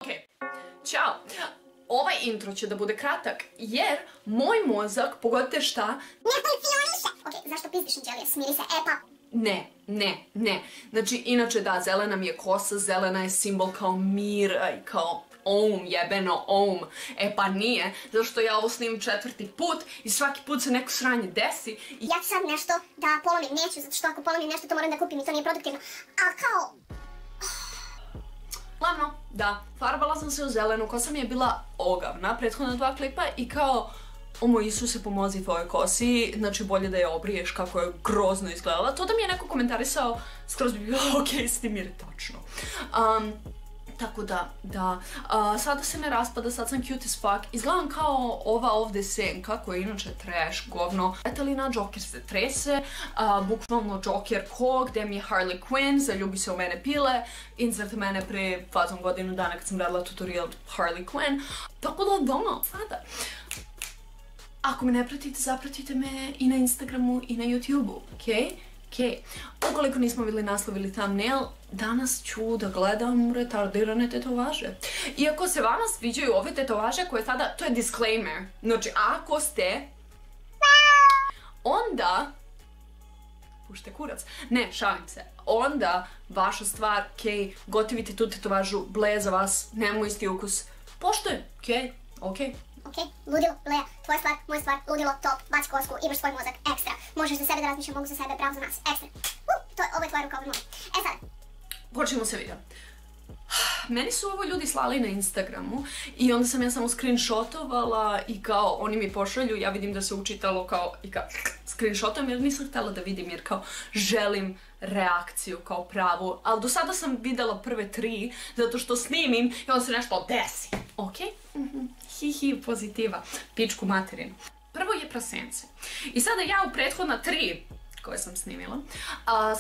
Ok, ćao. Ovaj intro će da bude kratak, jer moj mozak, pogodite šta? Ne funkcioniše! Ok, zašto pizdiš Anđelija? Smiri se, pa... Ne. Znači, inače da, zelena mi je kosa, zelena je simbol kao mira i kao jebeno pa nije, zato što ja ovo snimam 4. put i svaki put se neko sranje desi i... Ja ću sad nešto da polomim, neću, zato što ako polomim nešto to moram da kupim i to nije produktivno, ali kao... Glavno, da, farbala sam se u zelenu, kosa mi je bila ogavna, prethodna 2 klipa i kao... O moj Isuse, pomozi tvojoj kosi, znači bolje da je obriješ kako je grozno izgledala. To da mi je neko komentarisao, skroz bi bilo okej, s tim jer je tačno. Tako da, sada se ne raspada, sad sam cute as fuck. Izgledam kao ova ovde senka, koja je inače trash, govno. Etelina, Joker se trese, bukvalno Joker ko, gde mi je Harley Quinn, zaljubi se u mene pile, insert mene pre fazom godinu dana kad sam radila tutorial Harley Quinn. Tako da, sada. Ako me ne pratite, zapratite me i na Instagramu i na YouTubeu, okej? Ukoliko nismo vidjeli naslov ili thumbnail, danas ću da gledam retardirane tetovaže. Iako se vama sviđaju ove tetovaže koje sada, to je disclaimer, znači ako ste, onda, pušte kurac, ne, šalim se, onda vaša stvar, gotivite tu tetovažu, ble za vas, nemamo isti ukus, poštujem, okej. Ok, ludilo, Leja, tvoja stvar, moja stvar, ludilo, top, baci kosku, imaš svoj mozak, ekstra. Možeš za sebe da razmišljam, mogu za sebe, bravo za nas, ekstra. Ovo je tvoja ruka, ovo je moja. Sad. Počnemo se video. Meni su ovo ljudi slali na Instagramu i onda sam ja samo screenshotovala i kao oni mi pošalju, ja vidim da se učitalo kao i kao screenshotom jer nisam htjela da vidim jer kao želim reakciju kao pravu, ali do sada sam videla prve 3 zato što snimim i onda se nešto desi. Ok? Hihi, pozitiva. Pičku materinu. Prvo je prasence. I sada ja u prethodna 3 koje sam snimila,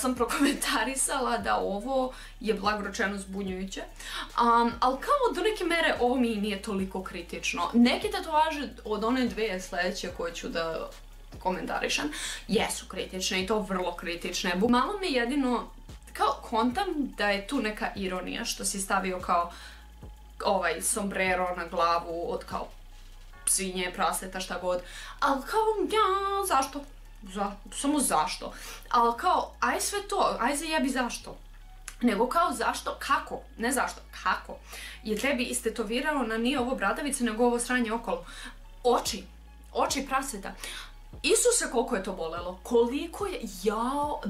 sam prokomentarisala da ovo je blago rečeno zbunjujuće, ali kao do neke mere ovo mi nije toliko kritično. Neke tetovaže od one 2 sljedeće koje ću da komentarišem jesu kritične i to vrlo kritične. Malo me jedino, kao kontam da je tu neka ironija što si stavio kao ovaj sombrero na glavu od kao svinje, praseta, šta god, ali kao, zašto? Samo zašto? Ali kao, aj sve to, aj zajebi zašto. Nego kao zašto, kako, ne zašto, kako je tebi istetoviralo na nije ovo bradavice, nego ovo sranje okolo. Oči praseta. Isuse, koliko je to bolelo, koliko je,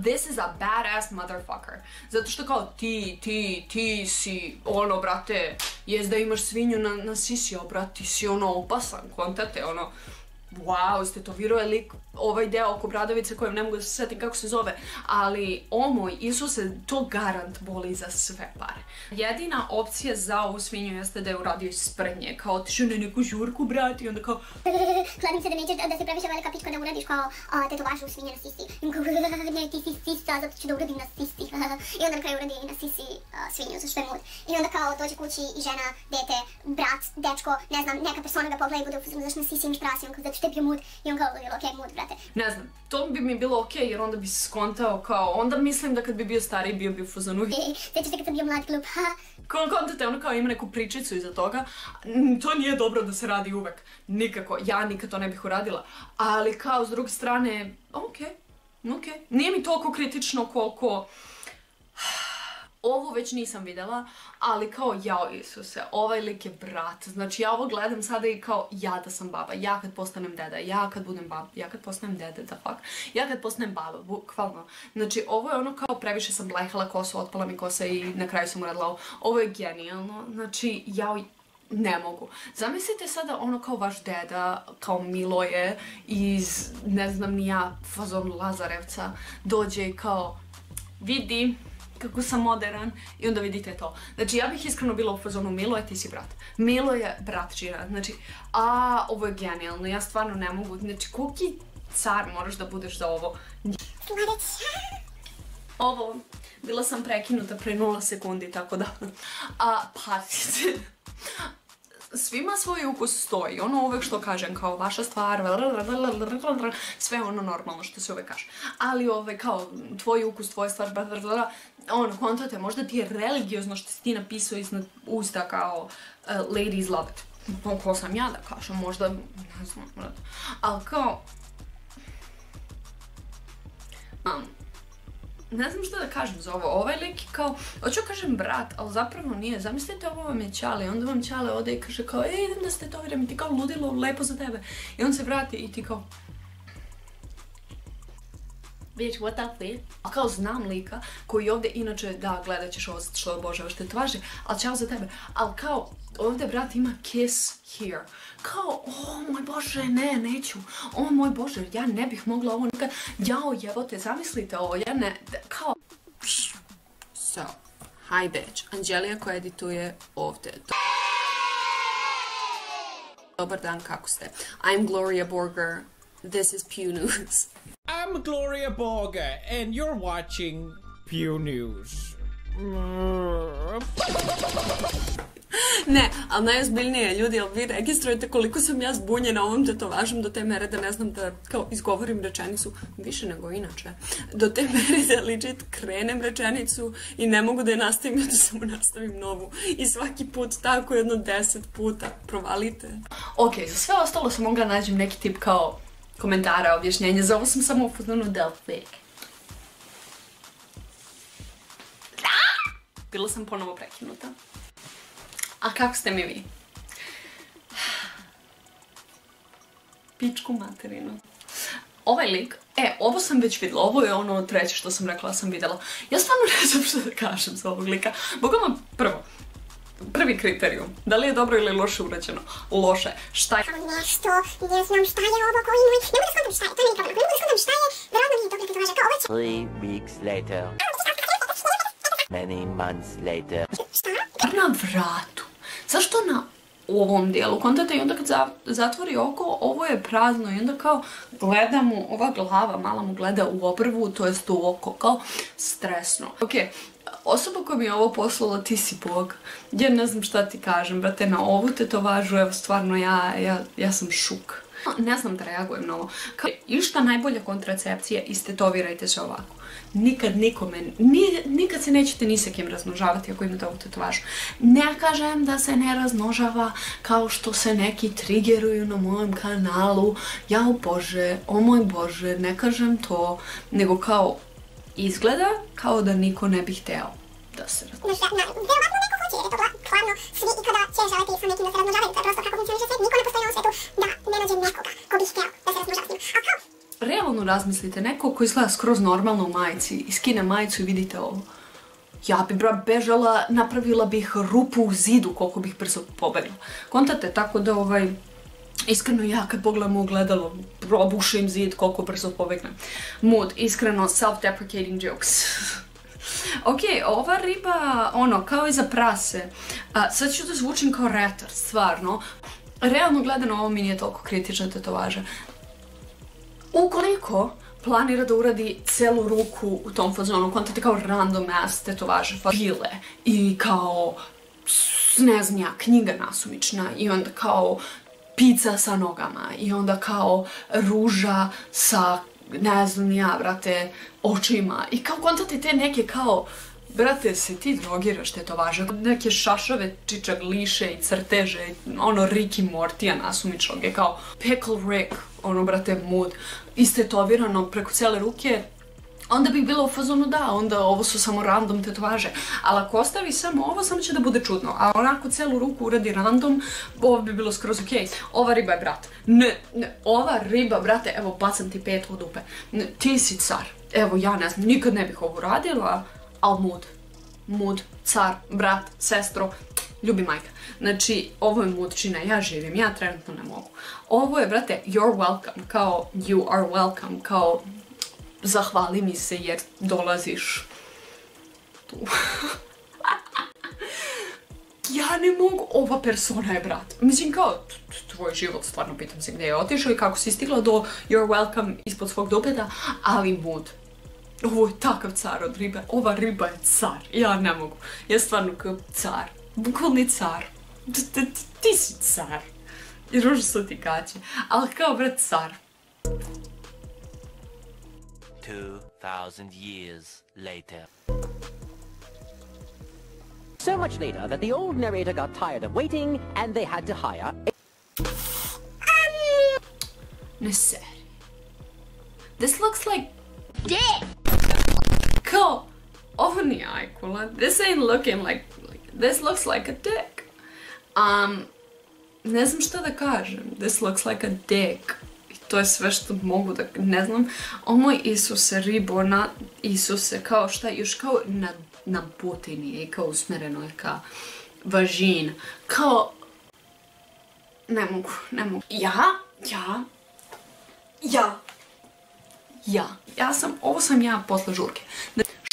this is a badass motherfucker. Zato što kao ti si, brate, jest da imaš svinju na sisi, brate, ti si opasan, kontate, wow, istetovirao je lik ovaj deo oko bradavice kojem ne mogu da se setim kako se zove, ali moj Isuse, to garant boli za sve pare. Jedina opcija za ovu svinju jeste da je uradio iz sprednje, kao otišao na neku žurku, brati, i onda kao kladim se da nećeš da si previše velika pička da uradiš kao tetovažu svinje na sisi. Ne, ti si sisa, zato ću da uradim na sisi. I onda na kraju uradi na sisi svinju, zašto je mud. I onda kao dođe kući i žena, dete, brat, dečko, ne znam, neka persona ga pogleda i bude ufuzno zašto na sisi imaš prasi, on kao zato što je bio mud i on kao ok, mud, brate. Ne znam, to bi mi bilo okej jer onda bi se skontao kao, onda mislim da kad bi bio stariji bio bi u fuzonu. Sjećaš te kad sam bio mlad glup, Kontate, ono kao ima neku pričicu iza toga, to nije dobro da se radi uvek, nikako, ja nikad to ne bih uradila, ali kao s druge strane, okej, nije mi toliko kritično koliko, ovo već nisam videla, ali kao jao Isuse, ovaj lik je brat, znači ja ovo gledam sada i kao ja da sam baba, ja kad postanem deda, ja kad budem baba, ja kad postanem dede, da fuck, ja kad postanem baba, bukvalno, znači ovo je ono kao previše sam blehala kosu, otpala mi kosa i na kraju sam uradila ovo je genijalno, znači jao, ne mogu. Zamislite sada ono kao vaš deda, kao Miloje iz, ne znam ni ja, fazon Lazarevca, dođe i kao, vidi kako sam modern i onda vidite to. Znači ja bih iskreno bila u fazonu Miloje, ti si brat. Milo je bratčina, znači, ovo je genijalno, ja stvarno ne mogu, znači koliki car moraš da budeš za ovo. Ovo, bila sam prekinuta pre 0 sekundi, tako da, pazite. svima svoj ukus stoji, ono uvek što kažem, kao vaša stvar, sve ono normalno što se uvek kaže. Ali kao tvoj ukus, tvoja stvar, ono, kontate, možda ti je religiozno što si ti napisao iznad usta kao ladies love it. Ko sam ja da kažem, možda, ne znam, ali kao, ne znam što da kažem za ovo, ovaj lik kao, hoću kažem brat, ali zapravo nije, zamislite ovo vam je Ćale, onda vam Ćale ode i kaže kao, idem da se tetoviram i ti kao ludilo, lepo za tebe, i on se vrati i ti kao, bitch, what the fuck? A kao znam lika koji ovdje, inače, da, gledat ćeš ovo što obožavaš tetovaže, ali čao za tebe, ali kao, ovdje brat ima kiss here. Kao, o moj bože, ne, neću. O moj bože, ja ne bih mogla ovo nikad. Jao, jevote, zamislite ovo, ja ne, kao... So, hi bitch, Anđelija koja edituje ovdje. Dobar dan, kako ste? I'm Gloria Borger, this is Pew News. I'm Gloria Borger, and you're watching Pew News. Ne, ali najozbiljnije ljudi, jel vi registrujete koliko sam ja zbunjena ovom tetovažom do te mere da ne znam da kao izgovorim rečenicu više nego inače. Do te mere da legit krenem rečenicu i ne mogu da je nastavim i da samo nastavim novu. I svaki put tako jedno 10 puta. Provalite. Ok, za sve ostalo sam mogla nađem neki tip kao komentara, objašnjenja. Za ovo sam samo u fotonu del fake. Bila sam ponovo prekinuta. A kako ste mi vi? Pičku materinu. Ovaj lik, ovo sam već vidjela, ovo je ono treće što sam rekla sam vidjela. Ja stvarno ne znam što da kažem za ovog lika. Bogoma, prvi kriterijum, da li je dobro ili loše urađeno? Loše. Šta je? Kao nešto, ne znam šta je ovo koji moj... Ne mogu da shvatam šta je, to nije problem. Ne mogu da shvatam šta je, verovatno nije dobro tetovaža, kao ovo će... 3 weeks later. Many months later. Na vratu. Zašto na ovom dijelu? Kontate, i onda kad zatvori oko, ovo je prazno i onda kao gleda mu, ova glava mala mu gleda u obrvu, to jest u oko, kao stresno. Ok, osoba koja mi je ovo poslala, ti si bog. Ja ne znam šta ti kažem, brate, na ovu tetovažu, evo stvarno ja sam šuk. Ne znam da reagujem na ovo. Išta najbolja kontracepcija, istetovirajte se ovako. Nikad nikome, nikad se nećete ni sa kim razmnožavati ako imate ovu tetovažu. Ne kažem da se ne razmnožava kao što se neki triggeruju na mojem kanalu. Jao bože, o moj bože, ne kažem to, nego kao izgleda kao da niko ne bi hteo da se razmnožava. Verovatno neko hoće, jer je to glavno svi i kada će želiti sa nekim da se razmnožavaju. To je prosto kako funkcioniše svijet, niko ne postoji na ovom svijetu da ne nađe nekoga ko bi hteo da se razmnožava s njim. A kao? Realno razmislite, neko ko izgleda skroz normalno u majici i skine majicu i vidite ovo. Ja bi bežala, napravila bih rupu u zidu koliko bih brzo pobegla. Kontate, tako da iskreno ja kad pogledam u ogledalo, probušim zid koliko brzo pobegnem. Mood, iskreno self-deprecating jokes. Ok, ova riba, kao i za prase. Sad ću da zvučim kao retar, stvarno. Realno gledano ovo mi nije toliko kritična tetovaža. Ukoliko planira da uradi celu ruku u tom fazonu, kontate kao random ass tetovaže, pile i kao, ne znam ja, knjiga nasumična i onda kao pizza sa nogama i onda kao ruža sa, ne znam ja, brate, očima i kao kontate te neke kao, brate, se ti drogiraš tetovaže, neke šašave čičagliše i crteže, Rick i Mortija nasumičnog je kao Pickle Rick, brate, mood, istetovirano preko cele ruke, onda bih bila u fazonu da, onda ovo su samo random tetovaže, ali ako ostavi samo ovo, samo će da bude čudno, a onako celu ruku uradi random, ovo bi bilo skroz okej. Ova riba je brat, ne, ova riba, brate, evo, bacam ti pet u dupe, ti si car, evo, ja ne znam, nikad ne bih ovo radila, ali mood, car, brat, sestro, ljubi majka. Znači, ovo je mood čine, ja živim, ja trenutno ne mogu. Ovo je, brate, you're welcome, kao you are welcome, kao zahvali mi se jer dolaziš tu. Ja ne mogu, ova persona je brat. Mislim, kao, tvoj život, stvarno pitam se gdje je otišao i kako si stigla do you're welcome ispod svog dupeta, ali mood. Ovo je takav car od ribe, ova riba je car, ja ne mogu. Ja stvarno kao car, bukvalni car. Ti si car. I ružu su ti gaće. Ali kao, bre, car. 2,000 years later. So much later that the old narrator got tired of waiting and they had to hire Ne seri. This looks like... dick! Kao, ovo nije ajkula. This ain't looking like... This looks like a dick. Ne znam šta da kažem. This looks like a dick. I to je sve što mogu da... Ne znam. O moj Isuse, ribona, Isuse, kao šta, još kao na butini je, kao usmereno je ka važin. Kao... Ne mogu. Ovo sam ja posle žurke.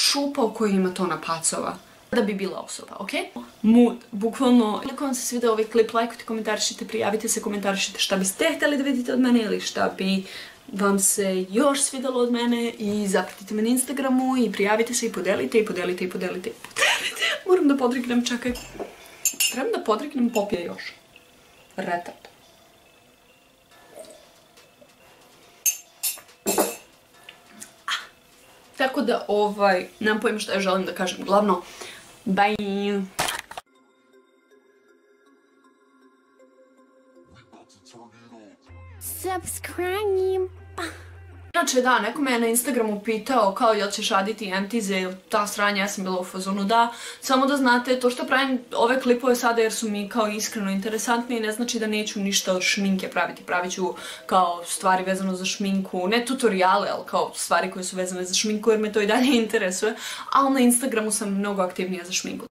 Šupa u kojoj ima tona pacova. Da bi bila osoba, okej? Mood, bukvalno. Ako vam se svidio ovaj klip, lajkujte, komentarišite, prijavite se, komentarišite šta biste htjeli da vidite od mene ili šta bi vam se još svidjelo od mene i zapratite me na Instagramu i prijavite se i podelite. Moram da podrignem, čekaj. Trebam da podrignem popije još. Retard. Tako da, nemam pojma šta ja želim da kažem. Glavno, bye! Subscribe. Inače, da, neko me je na Instagramu pitao kao jel ćeš raditi MTZ ili ta sranja, ja sam bila u fazonu da. Samo da znate, to što pravim ove klipove sada jer su mi kao iskreno interesantni ne znači da neću ništa od šminke praviti. Pravit ću kao stvari vezano za šminku, ne tutoriale, ali kao stvari koje su vezane za šminku jer me to i dalje interesuje. Ali na Instagramu sam mnogo aktivnija za šminku.